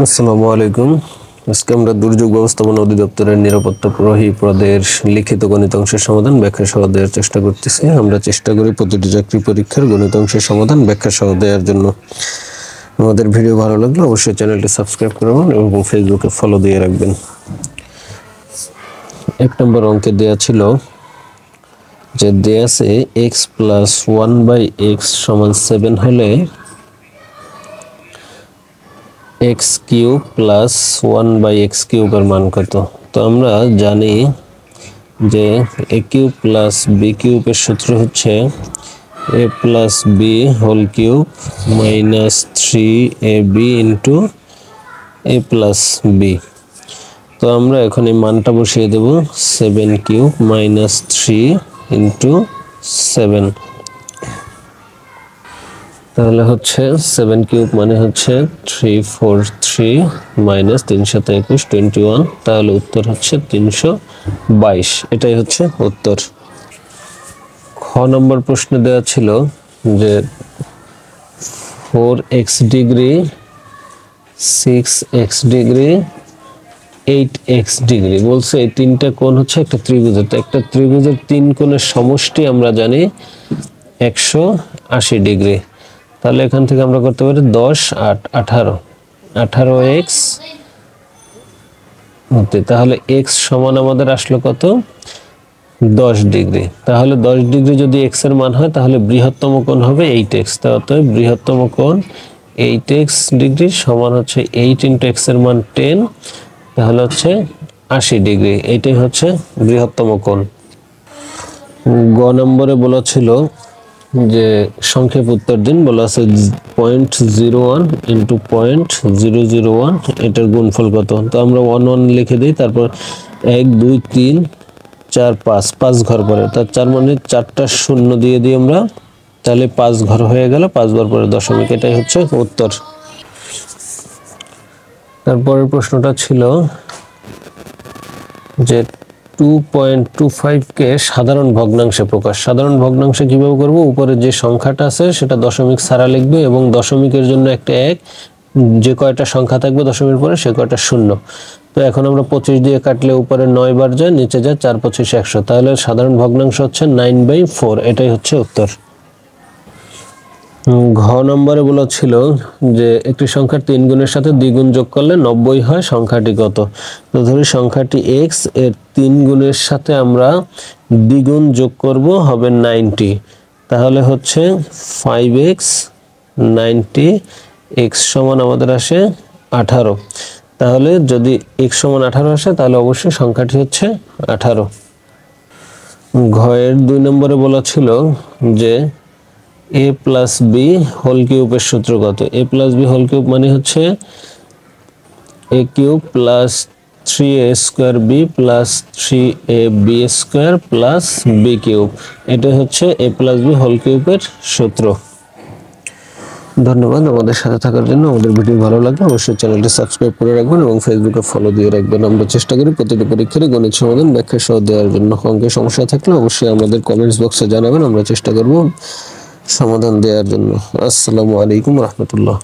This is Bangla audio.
আসসালামু আলাইকুম। আজকে আমরা দুর্যোগ ব্যবস্থাপনা অধিদপ্তরের নিরাপত্তা প্রহরী পদের লিখিত গণিত অংশের সমাধান ব্যাখ্যা সহ দেওয়ার চেষ্টা করতেছি। আমরা চেষ্টা করি প্রতিটি চাকরি পরীক্ষার গণিত অংশের সমাধান ব্যাখ্যা সহ দেওয়ার জন্য। আমাদের ভিডিও ভালো লাগলে অবশ্যই চ্যানেলটি সাবস্ক্রাইব করবেন এবং ফেসবুকে ফলো দিয়ে রাখবেন। 1 নম্বর অঙ্কে দেয়া ছিল যে দেয়া আছে x + 1/x = 7 হলে x³ + 1/x³ এর মান কত? তো আমরা জানি যে a³ + b³ এর সূত্র হচ্ছে a + b³ - 3ab * a + b। তো আমরা এখন এই মানটা বসিয়ে দেব 7³ - 3 * 7। তাহলে হচ্ছে 7³ মানে হচ্ছে 343 - 3 × 21 21। তাহলে উত্তর হচ্ছে 322। এটাই হচ্ছে উত্তর। খ নম্বর প্রশ্নে দেওয়া ছিল যে 4x degree 6x degree 8x degree বলছে এই তিনটা কোণ হচ্ছে একটা ত্রিভুজের। তো একটা ত্রিভুজের তিন কোণের সমষ্টি আমরা জানি 180 ডিগ্রি। তাহলে এখান থেকে আমরা করতে পারি 10 8 18 18x হতে। তাহলে x সমান আমাদের আসলো কত? 10 ডিগ্রি। তাহলে 10 ডিগ্রি যদি x এর মান হয় তাহলে বৃহত্তম কোণ হবে 8x। তাহলে বৃহত্তম কোণ 8x ডিগ্রি সমান হচ্ছে 8 × x এর মান 10। তাহলে হচ্ছে 80 ডিগ্রি। এইটাই হচ্ছে বৃহত্তম কোণ। গ নম্বরে বলা ছিল যে সংক্ষেপ উত্তর দিন। বলা আছে 0.01 * 0.001 এটার গুণফল কত? তো আমরা 1 1 লিখে দিই, তারপর 1 2 3 4 5 5 ঘর পরে, তার 4 মানে 4টা শূন্য দিয়ে দিই আমরা, তাহলে 5 ঘর হয়ে গেল, 5 ঘর পরে দশমিক। এটাই হচ্ছে উত্তর। তারপরের প্রশ্নটা ছিল যে 2.25 কে সাধারণ ভগ্নাংশে প্রকাশ। সাধারণ ভগ্নাংশে কিভাবে করব? উপরে যে সংখ্যাটা আছে সেটা দশমিক ছাড়া লিখবে এবং দশমিকের জন্য একটা 1, যে কয়টা সংখ্যা থাকবে দশমিকের পরে সে কয়টা শূন্য। তো এখন আমরা 25 দিয়ে কাটলে উপরে 9 বার যায়, নিচে যায় 4 25 100। তাহলে সাধারণ ভগ্নাংশ হচ্ছে 9/4। এটাই হচ্ছে উত্তর। ঘ নম্বরে বলা ছিল যে একটি সংখ্যার 3 গুণের সাথে 2 গুণ যোগ করলে 90 হয়, সংখ্যাটি কত? তো ধরি সংখ্যাটি x, এর 3 গুণের সাথে আমরা দ্বিগুণ যোগ করব, হবে 90। তাহলে হচ্ছে 5x 90, x সমান আমাদের আসে 18। তাহলে যদি x সমান 18 আসে তাহলে অবশ্যই সংখ্যাটি হচ্ছে 18। ঘ এর 2 নম্বরে বলা ছিল যে a + b³ এর সূত্র কত? a + b³ মানে হচ্ছে a³ + 3a² b + 3ab² + b³। এটা হচ্ছে a + b³ এর সূত্র। ধন্যবাদ আমাদের সাথে থাকার জন্য। আমাদের ভিডিও ভালো লাগলে অবশ্যই চ্যানেলটি সাবস্ক্রাইব করে রাখবেন এবং ফেসবুকে ফলো দিয়ে রাখবেন। আমরা চেষ্টা করি প্রতিটি পরীক্ষার গণিত সমাধান ব্যাখ্যা সহ দেওয়ার জন্য। অঙ্কের সমস্যা থাকলে অবশ্যই আমাদের কমেন্টস বক্সে জানাবেন, আমরা চেষ্টা করব সমাধান দেওয়ার জন্য। আসসালামু আলাইকুম রহমতুল্লাহ।